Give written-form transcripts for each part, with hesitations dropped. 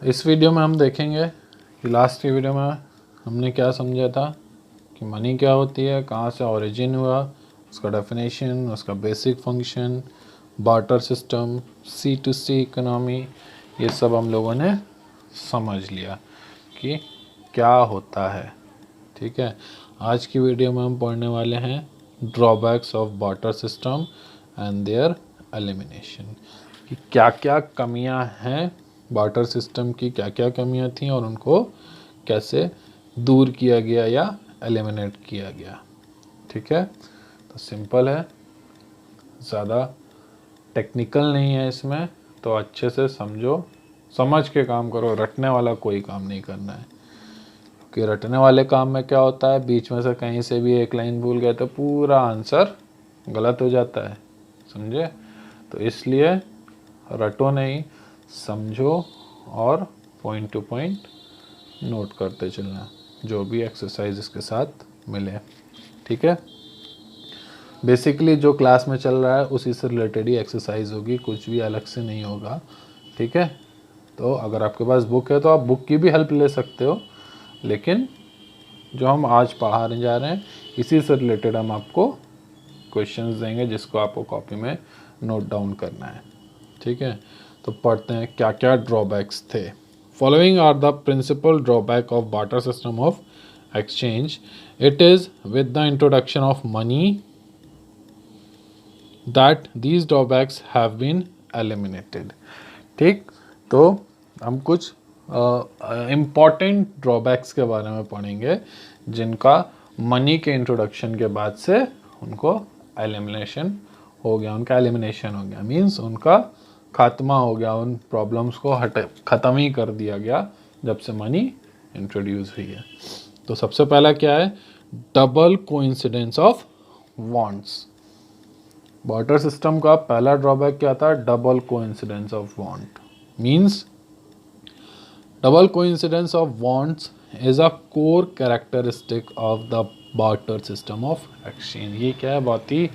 इस वीडियो में हम देखेंगे कि लास्ट की वीडियो में हमने क्या समझा था कि मनी क्या होती है, कहाँ से ओरिजिन हुआ, उसका डेफिनेशन, उसका basic function, barter system, C to C economy, ये सब हम लोगों ने समझ लिया कि क्या होता है। ठीक है, आज की वीडियो में हम पढ़ने वाले हैं drawbacks of barter system and there elimination, कि क्या क्या कमियां हैं बार्टर सिस्टम की, क्या क्या कमियां थी और उनको कैसे दूर किया गया या एलिमिनेट किया गया। ठीक है, तो सिंपल है, ज़्यादा टेक्निकल नहीं है इसमें, तो अच्छे से समझो, समझ के काम करो, रटने वाला कोई काम नहीं करना है। कि रटने वाले काम में क्या होता है, बीच में से कहीं से भी एक लाइन भूल गए तो पूरा आंसर गलत हो जाता है, समझे। तो इसलिए रटो नहीं, समझो और पॉइंट टू पॉइंट नोट करते चलना, जो भी एक्सरसाइज इसके साथ मिले। ठीक है, बेसिकली जो क्लास में चल रहा है उसी से रिलेटेड ही एक्सरसाइज होगी, कुछ भी अलग से नहीं होगा। ठीक है, तो अगर आपके पास बुक है तो आप बुक की भी हेल्प ले सकते हो, लेकिन जो हम आज पढ़ाने जा रहे हैं इसी से रिलेटेड हम आपको क्वेश्चंस देंगे, जिसको आपको कॉपी में नोट डाउन करना है। ठीक है, तो पढ़ते हैं क्या क्या ड्रॉबैक्स थे। Following are the principal drawback of barter system of exchange. It is with the introduction of money that these drawbacks have been eliminated. ठीक, तो हम कुछ इम्पॉर्टेंट ड्रॉबैक्स के बारे में पढ़ेंगे जिनका मनी के इंट्रोडक्शन के बाद से उनको एलिमिनेशन हो गया, उनका एलिमिनेशन हो गया, मीन्स उनका खात्मा हो गया, उन प्रॉब्लम्स को ख़त्म ही कर दिया गया जब से मनी इंट्रोड्यूस हुई है। तो सबसे पहला क्या है, double coincidence of wants. Barter system का पहला ड्रॉबैक क्या था, double coincidence of want. Means double coincidence of wants is a core characteristic of the barter system of exchange। ये क्या है, बहुत ही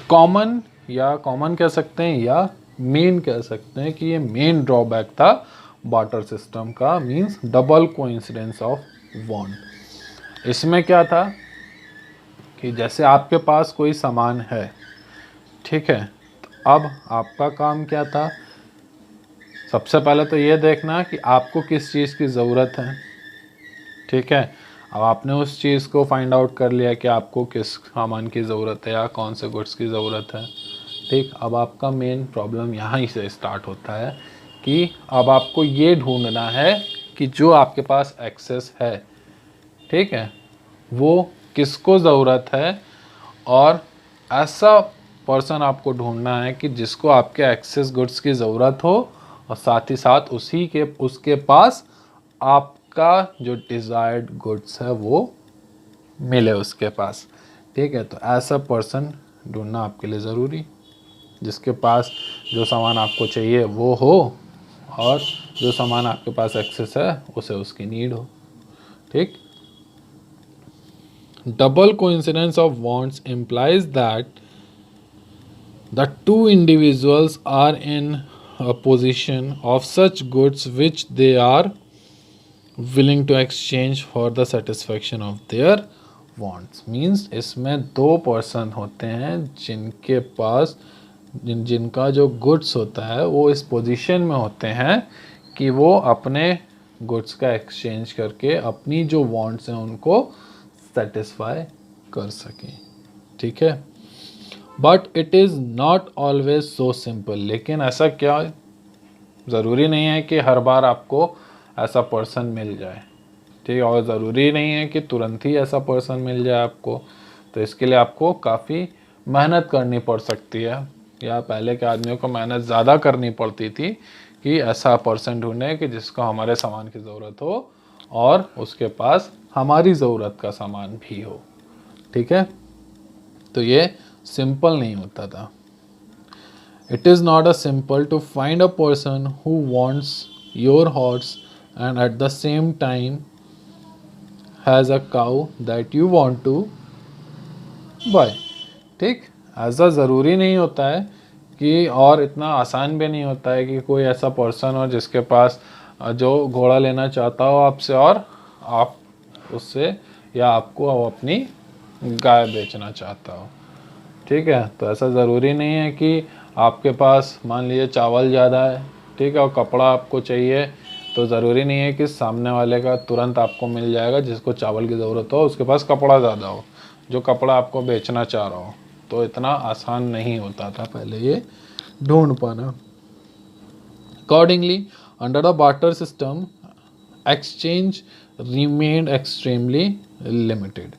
कॉमन, या कॉमन कह सकते हैं या मेन कह सकते हैं कि ये मेन ड्रॉबैक था बार्टर सिस्टम का, means double coincidence of want. इसमें क्या था कि जैसे आपके पास कोई सामान है, ठीक है, तो अब आपका काम क्या था, सबसे पहले तो ये देखना कि आपको किस चीज़ की ज़रूरत है। ठीक है, अब आपने उस चीज़ को फाइंड आउट कर लिया कि आपको किस सामान की ज़रूरत है या कौन से गुड्स की ज़रूरत है। ठीक, अब आपका मेन प्रॉब्लम यहाँ ही से स्टार्ट होता है कि अब आपको ये ढूंढना है कि जो आपके पास एक्सेस है, ठीक है, वो किसको ज़रूरत है, और ऐसा पर्सन आपको ढूंढना है कि जिसको आपके एक्सेस गुड्स की ज़रूरत हो और साथ ही साथ उसके पास आपका जो डिज़ायर्ड गुड्स है वो मिले उसके पास। ठीक है, तो ऐसा पर्सन ढूंढना आपके लिए ज़रूरी, जिसके पास जो सामान आपको चाहिए वो हो और जो सामान आपके पास एक्सेस है उसे उसकी नीड हो। ठीक, double coincidence of wants implies that the two individuals are in a position of such goods which they are willing to exchange for the satisfaction of their wants। means इसमें दो person होते हैं जिनके पास जिनका जो goods होता है वो इस पोजीशन में होते हैं कि वो अपने गुड्स का एक्सचेंज करके अपनी जो वांट्स हैं उनको सेटिस्फाई कर सकें। ठीक है, but it is not always so simple. लेकिन ऐसा क्या, ज़रूरी नहीं है कि हर बार आपको ऐसा पर्सन मिल जाए। ठीक, और ज़रूरी नहीं है कि तुरंत ही ऐसा पर्सन मिल जाए आपको। तो इसके लिए आपको काफ़ी मेहनत करनी पड़ सकती है, या पहले के आदमियों को मेहनत ज़्यादा करनी पड़ती थी कि ऐसा पर्सन ढूंढे कि जिसको हमारे सामान की ज़रूरत हो और उसके पास हमारी ज़रूरत का सामान भी हो। ठीक है, तो ये सिंपल नहीं होता था। It is not a simple to find a person who wants your horse and at the same time has a cow that you want to buy. ठीक, ऐसा ज़रूरी नहीं होता है कि, और इतना आसान भी नहीं होता है कि कोई ऐसा पर्सन हो जिसके पास जो घोड़ा लेना चाहता हो आपसे और आप उससे या आपको अपनी गाय बेचना चाहता हो। ठीक है, तो ऐसा ज़रूरी नहीं है कि आपके पास मान लीजिए चावल ज़्यादा है, ठीक है, और कपड़ा आपको चाहिए, तो ज़रूरी नहीं है कि सामने वाले का तुरंत आपको मिल जाएगा जिसको चावल की ज़रूरत हो उसके पास कपड़ा ज़्यादा हो, जो कपड़ा आपको बेचना चाह रहा हो। तो इतना आसान नहीं होता था पहले ये ढूंढ पाना। Accordingly under the barter system exchange remained extremely limited.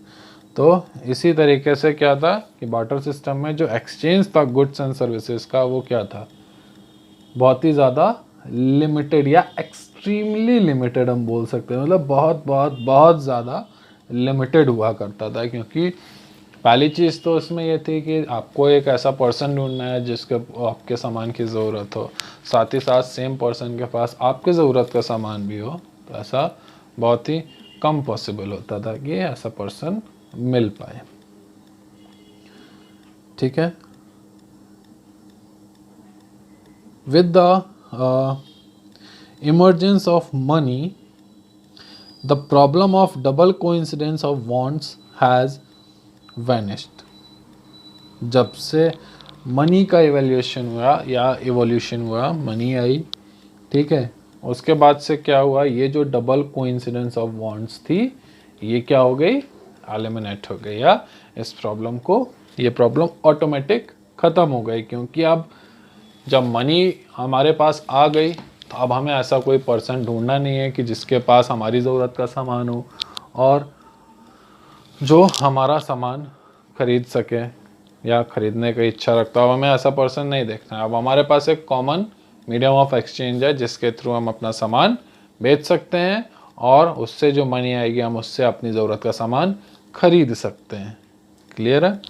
तो इसी तरीके से क्या था कि बार्टर सिस्टम में जो एक्सचेंज था गुड्स एंड सर्विसेज का, वो क्या था, बहुत ही ज़्यादा लिमिटेड या एक्सट्रीमली लिमिटेड हम बोल सकते हैं, मतलब बहुत बहुत बहुत ज़्यादा लिमिटेड हुआ करता था। क्योंकि पहली चीज़ तो इसमें यह थी कि आपको एक ऐसा पर्सन ढूंढना है जिसके आपके सामान की ज़रूरत हो, साथ ही साथ सेम पर्सन के पास आपके ज़रूरत का सामान भी हो, तो ऐसा बहुत ही कम पॉसिबल होता था कि ऐसा पर्सन मिल पाए। ठीक है, with the emergence of money, the problem of double coincidence of wants has vanished। जब से मनी का इवोल्यूशन हुआ या इवोल्यूशन हुआ, मनी आई, ठीक है, उसके बाद से क्या हुआ, ये जो डबल कोइंसिडेंस ऑफ वांट्स थी ये क्या हो गई, एलिमिनेट हो गई, या इस प्रॉब्लम को, ये प्रॉब्लम ऑटोमेटिक ख़त्म हो गई। क्योंकि अब जब मनी हमारे पास आ गई तो अब हमें ऐसा कोई पर्सन ढूंढना नहीं है कि जिसके पास हमारी ज़रूरत का सामान हो और जो हमारा सामान खरीद सके या ख़रीदने की इच्छा रखता हो। हमें ऐसा पर्सन नहीं देखना है। अब हमारे पास एक कॉमन मीडियम ऑफ एक्सचेंज है जिसके थ्रू हम अपना सामान बेच सकते हैं और उससे जो मनी आएगी हम उससे अपनी ज़रूरत का सामान खरीद सकते हैं। क्लियर है?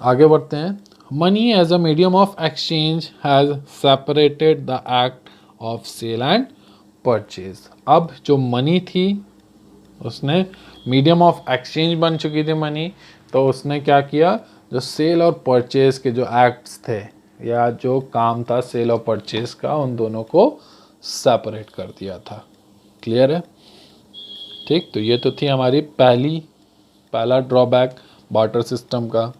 आगे बढ़ते हैं। Money as a medium of exchange has separated the act of sale and purchase. अब जो मनी थी उसने मीडियम ऑफ एक्सचेंज बन चुकी थी मनी, तो उसने क्या किया, जो सेल और परचेज के जो एक्ट्स थे या जो काम था सेल और परचेज का, उन दोनों को सेपरेट कर दिया था। क्लियर है? ठीक, तो ये तो थी हमारी पहला ड्रॉबैक बार्टर सिस्टम का।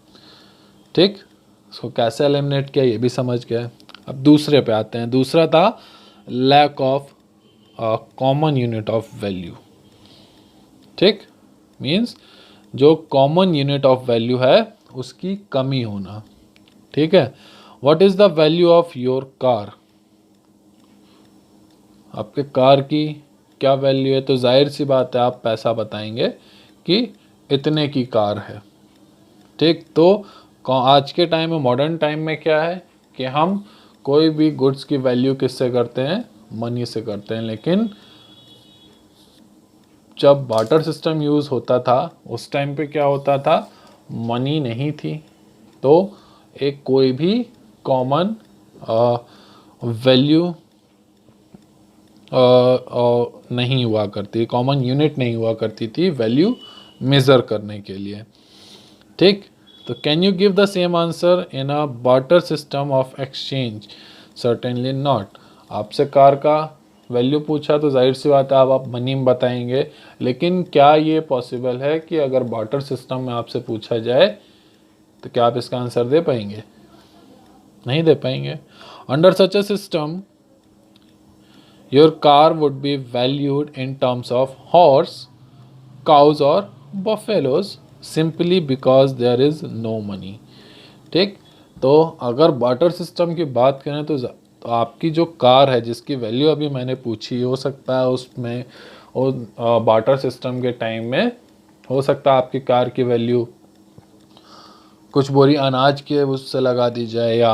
ठीक, इसको कैसे एलिमिनेट किया ये भी समझ गए। अब दूसरे पे आते हैं। दूसरा था lack of common unit of value. ठीक, मीन्स जो कॉमन यूनिट ऑफ वैल्यू है उसकी कमी होना। ठीक है, what is the value of your car, आपके कार की क्या वैल्यू है, तो जाहिर सी बात है आप पैसा बताएंगे कि इतने की कार है। ठीक, तो आज के टाइम में, मॉडर्न टाइम में क्या है कि हम कोई भी गुड्स की वैल्यू किससे करते हैं, मनी से करते हैं। लेकिन जब बार्टर सिस्टम यूज़ होता था उस टाइम पे क्या होता था, मनी नहीं थी, तो एक कोई भी कॉमन वैल्यू नहीं हुआ करती, कॉमन यूनिट नहीं हुआ करती थी वैल्यू मेज़र करने के लिए। ठीक, तो can you give the same answer in a barter system of exchange, certainly not. आपसे कार का वैल्यू पूछा तो जाहिर सी बात है आप मनी में बताएंगे, लेकिन क्या ये पॉसिबल है कि अगर बार्टर सिस्टम में आपसे पूछा जाए तो क्या आप इसका आंसर दे पाएंगे? नहीं दे पाएंगे। Under such a system your car would be valued in terms of horse, cows और buffaloes simply because there is no money. ठीक, तो अगर बार्टर सिस्टम की बात करें तो आपकी जो कार है जिसकी वैल्यू अभी मैंने पूछी, हो सकता है उसमें बार्टर सिस्टम के टाइम में हो सकता है आपकी कार की वैल्यू कुछ बोरी अनाज के उससे लगा दी जाए या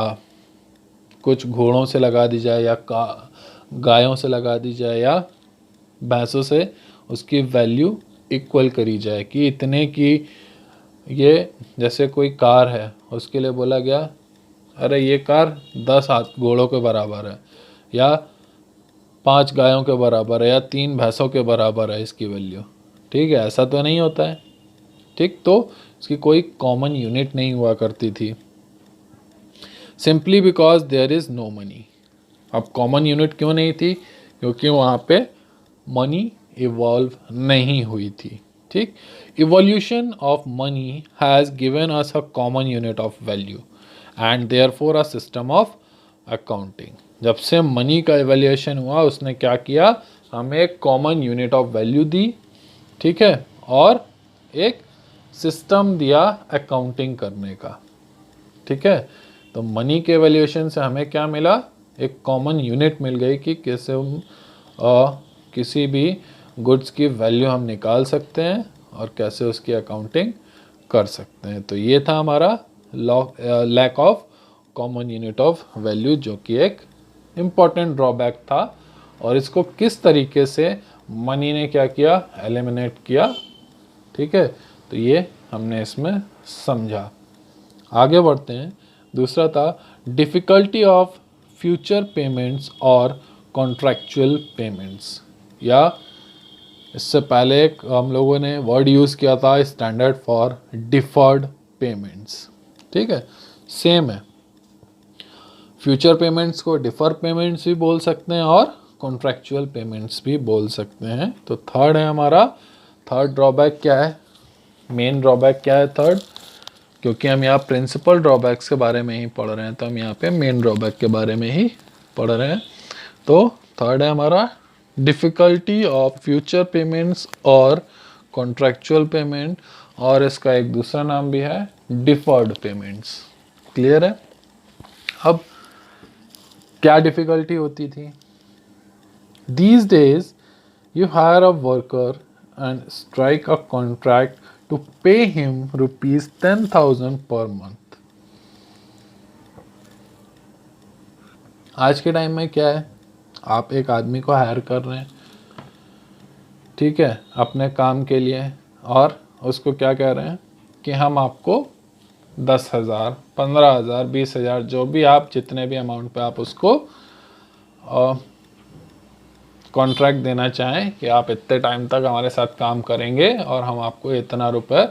कुछ घोड़ों से लगा दी जाए या गायों से लगा दी जाए या भैंसों से उसकी वैल्यू इक्वल करी जाए कि इतने की, ये जैसे कोई कार है उसके लिए बोला गया अरे ये कार 10 घोड़ों के बराबर है या 5 गायों के बराबर है या 3 भैंसों के बराबर है इसकी वैल्यू। ठीक है, ऐसा तो नहीं होता है। ठीक, तो इसकी कोई कॉमन यूनिट नहीं हुआ करती थी, simply because there is no money. अब कॉमन यूनिट क्यों नहीं थी? क्योंकि वहाँ पे मनी इवॉल्व नहीं हुई थी। ठीक, evolution of money has given us a common unit of value and therefore a system of accounting. जब से मनी का इवोल्यूशन हुआ उसने क्या किया, हमें एक कॉमन यूनिट ऑफ वैल्यू दी, ठीक है, और एक सिस्टम दिया अकाउंटिंग करने का। ठीक है, तो मनी के वैल्यूएशन से हमें क्या मिला, एक कॉमन यूनिट मिल गई कि कैसे हम किसी भी गुड्स की वैल्यू हम निकाल सकते हैं और कैसे उसकी अकाउंटिंग कर सकते हैं। तो ये था हमारा lack of common unit of value, जो कि एक इम्पॉर्टेंट ड्रॉबैक था, और इसको किस तरीके से मनी ने क्या किया, एलिमिनेट किया। ठीक है, तो ये हमने इसमें समझा। आगे बढ़ते हैं। दूसरा था डिफ़िकल्टी ऑफ फ्यूचर पेमेंट्स और कॉन्ट्रैक्चुअल पेमेंट्स, या इससे पहले एक हम लोगों ने वर्ड यूज़ किया था स्टैंडर्ड फॉर डिफर्ड पेमेंट्स। ठीक है, सेम है, फ्यूचर पेमेंट्स को डिफर पेमेंट्स भी बोल सकते हैं और कॉन्ट्रैक्चुअल पेमेंट्स भी बोल सकते हैं। तो थर्ड है हमारा, थर्ड ड्रॉबैक क्या है, मेन ड्रॉबैक क्या है थर्ड, क्योंकि हम यहाँ प्रिंसिपल ड्रॉबैक्स के बारे में ही पढ़ रहे हैं तो हम यहाँ पे मेन ड्रॉबैक के बारे में ही पढ़ रहे हैं। तो थर्ड है हमारा डिफ़िकल्टी ऑफ फ्यूचर पेमेंट्स और कॉन्ट्रैक्चुअल पेमेंट, और इसका एक दूसरा नाम भी है डिफर्ड पेमेंट्स। क्लियर है? अब क्या डिफ़िकल्टी होती थी? These days you hire a worker and strike a contract to pay him rupees 10,000 per month. आज के टाइम में क्या है, आप एक आदमी को हायर कर रहे हैं, ठीक है, अपने काम के लिए, और उसको क्या कह रहे हैं कि हम आपको 10,000, 15,000, 20,000, जो भी आप जितने भी अमाउंट पे आप उसको कॉन्ट्रैक्ट देना चाहें कि आप इतने टाइम तक हमारे साथ काम करेंगे और हम आपको इतना रुपए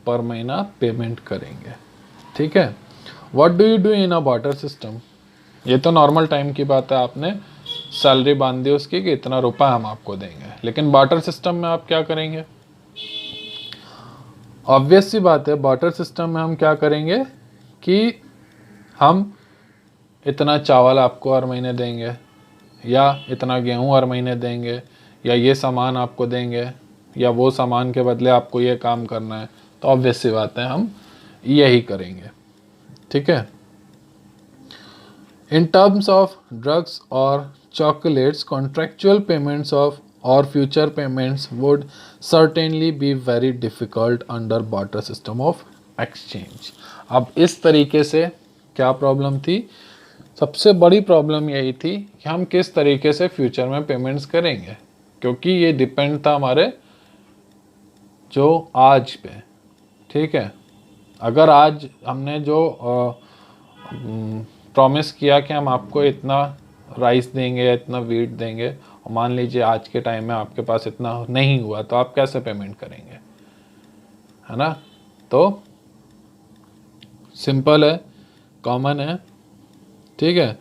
पर महीना पेमेंट करेंगे। ठीक है, what do you do in a barter system? ये तो नॉर्मल टाइम की बात है, आपने सैलरी बांध दी उसकी कि इतना रुपए हम आपको देंगे, लेकिन बार्टर सिस्टम में आप क्या करेंगे? ऑब्वियस सी बात है, बार्टर सिस्टम में हम क्या करेंगे कि हम इतना चावल आपको हर महीने देंगे, या इतना गेहूं हर महीने देंगे, या ये सामान आपको देंगे, या वो सामान के बदले आपको ये काम करना है। तो ऑब्वियस सी बात है हम यही करेंगे। ठीक है, इन टर्म्स ऑफ ड्रग्स और चॉकलेट्स, कॉन्ट्रैक्चुअल पेमेंट्स ऑफ और future payments would certainly be very difficult under barter system of exchange. अब इस तरीके से क्या प्रॉब्लम थी? सबसे बड़ी प्रॉब्लम यही थी कि हम किस तरीके से फ्यूचर में पेमेंट्स करेंगे, क्योंकि ये डिपेंड था हमारे जो आज पे। ठीक है, अगर आज हमने जो प्रॉमिस किया कि हम आपको इतना राइस देंगे या इतना वीट देंगे, और मान लीजिए आज के टाइम में आपके पास इतना नहीं हुआ, तो आप कैसे पेमेंट करेंगे? है ना? तो सिंपल है, कॉमन है। ठीक है,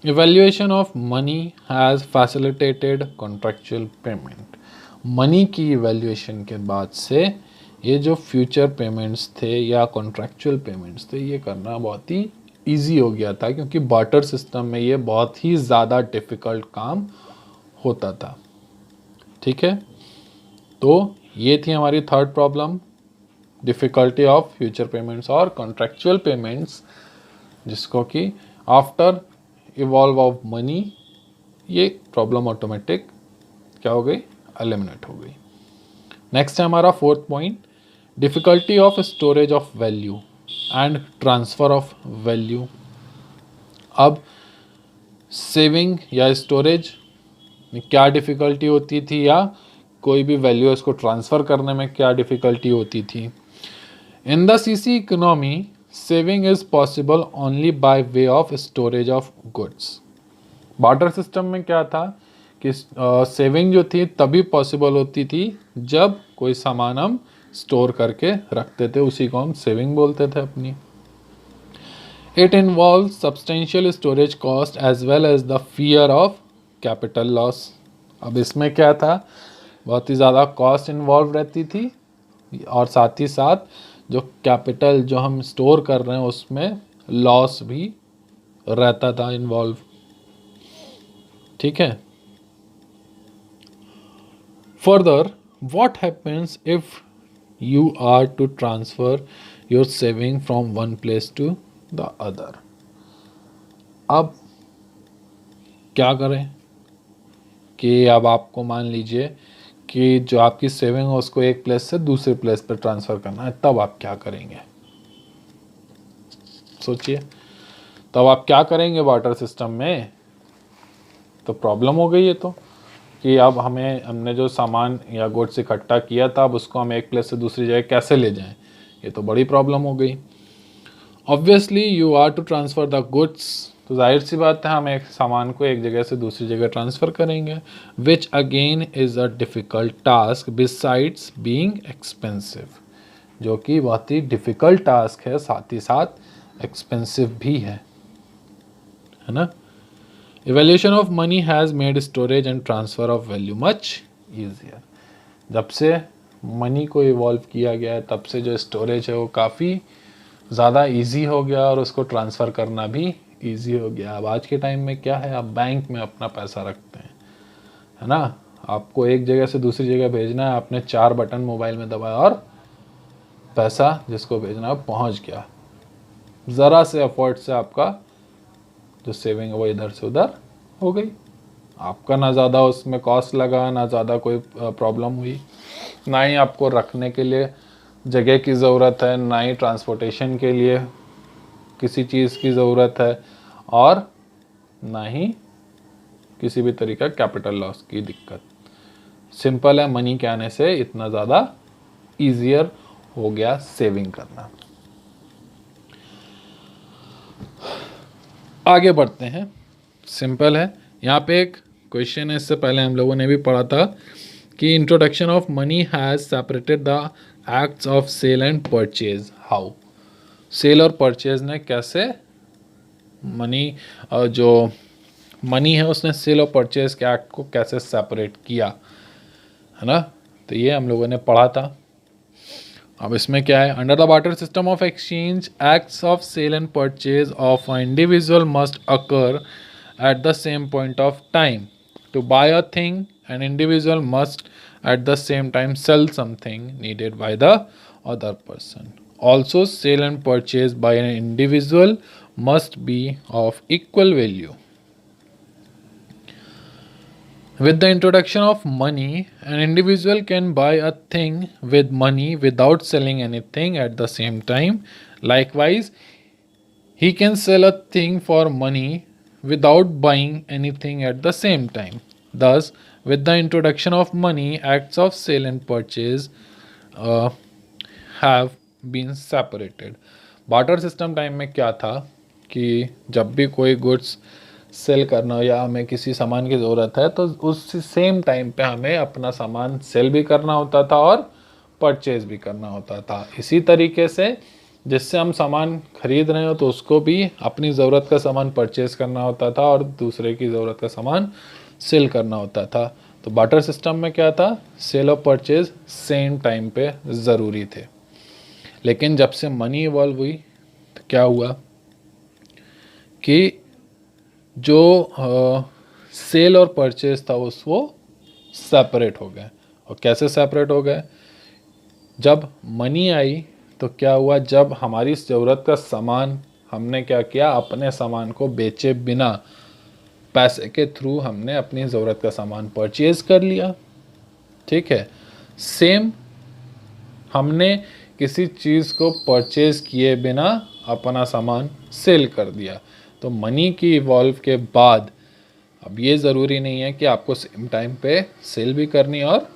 evaluation of money has facilitated contractual payment. Money की इवैल्यूएशन के बाद से ये जो फ्यूचर पेमेंट्स थे या कॉन्ट्रैक्चुअल पेमेंट्स थे, ये करना बहुत ही इजी हो गया था, क्योंकि बार्टर सिस्टम में ये बहुत ही ज़्यादा डिफ़िकल्ट काम होता था। ठीक है, तो ये थी हमारी third problem, difficulty of future payments और कॉन्ट्रैक्चुअल पेमेंट्स, जिसको कि आफ्टर इवॉल्व ऑफ मनी ये प्रॉब्लम ऑटोमेटिक क्या हो गई, एलिमिनेट हो गई। नेक्स्ट है हमारा fourth point, difficulty of storage of value and transfer of value. अब सेविंग या स्टोरेज में क्या डिफ़िकल्टी होती थी, या कोई भी वैल्यू इसको ट्रांसफ़र करने में क्या डिफ़िकल्टी होती थी? In the CC economy saving is possible only by way of storage of goods. Barter system में क्या था कि सेविंग जो थी तभी पॉसिबल होती थी जब कोई सामान हम स्टोर करके रखते थे, उसी को हम सेविंग बोलते थे अपनी। It involve substantial storage cost as well as the fear of capital loss. अब इसमें क्या था, बहुत ही ज़्यादा कॉस्ट इन्वॉल्व रहती थी और साथ ही साथ जो कैपिटल जो हम स्टोर कर रहे हैं उसमें लॉस भी रहता था इन्वॉल्व। ठीक है। Further, what happens if you are to transfer your saving from one place to the other. अब क्या करें कि अब आपको मान लीजिए कि जो आपकी सेविंग है उसको एक प्लेस से दूसरे प्लेस पर ट्रांसफ़र करना है, तब आप क्या करेंगे? सोचिए, तब आप क्या करेंगे वाटर सिस्टम में? तो प्रॉब्लम हो गई है तो कि अब हमने जो सामान या गुड्स इकट्ठा किया था अब उसको हम एक प्लेस से दूसरी जगह कैसे ले जाएं, ये तो बड़ी प्रॉब्लम हो गई। Obviously you are to transfer the goods, तो जाहिर सी बात है हम एक सामान को एक जगह से दूसरी जगह ट्रांसफ़र करेंगे, which again is a difficult task besides being expensive, जो कि बहुत ही डिफ़िकल्ट टास्क है, साथ ही साथ एक्सपेंसिव भी है ना। Evaluation of money has made storage and transfer of value much easier. जब से मनी को इवॉल्व किया गया है तब से जो स्टोरेज है वो काफ़ी ज़्यादा इजी हो गया और उसको ट्रांसफ़र करना भी इजी हो गया। अब आज के टाइम में क्या है, आप बैंक में अपना पैसा रखते हैं, है ना। आपको एक जगह से दूसरी जगह भेजना है, आपने 4 बटन मोबाइल में दबाया और पैसा जिसको भेजना है पहुंच गया। ज़रा से एफर्ट से आपका जो सेविंग है वो इधर से उधर हो गई। आपका ना ज़्यादा उसमें कॉस्ट लगा, ना ज़्यादा कोई प्रॉब्लम हुई, ना ही आपको रखने के लिए जगह की ज़रूरत है, ना ही ट्रांसपोर्टेशन के लिए किसी चीज़ की ज़रूरत है, और ना ही किसी भी तरीका कैपिटल लॉस की दिक्कत। सिंपल है, मनी के आने से इतना ज़्यादा ईजियर हो गया सेविंग करना। आगे बढ़ते हैं, सिंपल है। यहाँ पे एक क्वेश्चन है, इससे पहले हम लोगों ने भी पढ़ा था कि introduction of money has separated the acts of sale and purchase. How? Sale और परचेज ने कैसे मनी जो मनी है उसने सेल और परचेज के एक्ट को कैसे सेपरेट किया, है ना। तो ये हम लोगों ने पढ़ा था। अब इसमें क्या है, under the barter system of exchange acts of sale and purchase of a individual must occur at the same point of time. To buy a thing an individual must at the same time sell something needed by the other person. Also sell and purchase by an individual must be of equal value. With the introduction of money, an individual can buy a thing with money without selling anything at the same time. Likewise, he can sell a thing for money without buying anything at the same time. Thus, with the introduction of money, acts of sale and purchase uh, have been separated. Barter system time में क्या था कि जब भी कोई goods sale करना हो या हमें किसी सामान की ज़रूरत है तो उस सेम टाइम पे हमें अपना सामान सेल भी करना होता था और परचेज भी करना होता था। इसी तरीके से जिससे हम सामान खरीद रहे हो तो उसको भी अपनी ज़रूरत का सामान परचेज करना होता था और दूसरे की ज़रूरत का सामान सेल करना होता था। तो बार्टर सिस्टम में क्या था, सेल और परचेज सेम टाइम पे ज़रूरी थे। लेकिन जब से मनी इवॉल्व हुई तो क्या हुआ कि जो सेल और परचेज था वो सेपरेट हो गए। और कैसे सेपरेट हो गए, जब मनी आई तो क्या हुआ, जब हमारी ज़रूरत का सामान हमने क्या किया, अपने सामान को बेचे बिना पैसे के थ्रू हमने अपनी ज़रूरत का सामान परचेज कर लिया। ठीक है, सेम हमने किसी चीज़ को परचेज किए बिना अपना सामान सेल कर दिया। तो मनी की इवॉल्व के बाद अब ये ज़रूरी नहीं है कि आपको सेम टाइम पे सेल भी करनी है और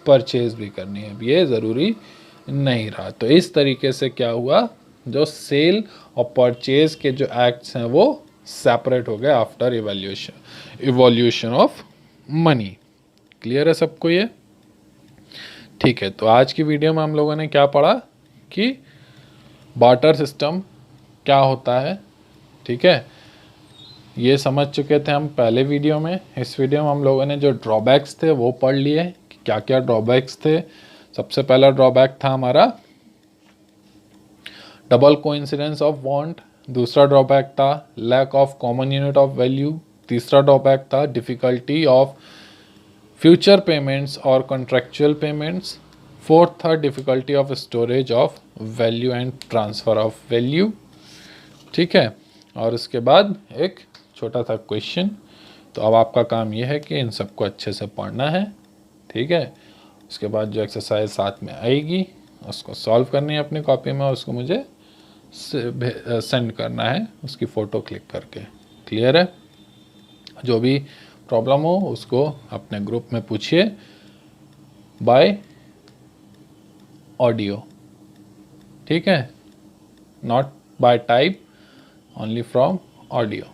परचेज भी करनी है, अब ये ज़रूरी नहीं रहा। तो इस तरीके से क्या हुआ, जो सेल और परचेज के जो एक्ट्स हैं वो सेपरेट हो गए after evolution of money. Clear है सबको ये? ठीक है, तो आज की वीडियो में हम लोगों ने क्या पढ़ा कि बार्टर सिस्टम क्या होता है, ठीक है, ये समझ चुके थे हम पहले वीडियो में। इस वीडियो में हम लोगों ने जो ड्रॉबैक्स थे वो पढ़ लिए कि क्या क्या ड्रॉबैक्स थे। सबसे पहला ड्रॉबैक था हमारा डबल कोइंसिडेंस ऑफ वांट, दूसरा ड्रॉबैक था lack of common unit of value, तीसरा ड्रॉबैक था डिफ़िकल्टी ऑफ फ्यूचर पेमेंट्स और कॉन्ट्रेक्चुअल पेमेंट्स, फोर्थ था difficulty of storage of value and transfer of value. ठीक है, और उसके बाद एक छोटा सा क्वेश्चन। तो अब आपका काम यह है कि इन सबको अच्छे से पढ़ना है। ठीक है, उसके बाद जो एक्सरसाइज साथ में आएगी उसको सॉल्व करनी है अपनी कॉपी में और उसको मुझे सेंड करना है उसकी फ़ोटो क्लिक करके। क्लियर है? जो भी प्रॉब्लम हो उसको अपने ग्रुप में पूछिए बाय ऑडियो। ठीक है, not by type, only from audio.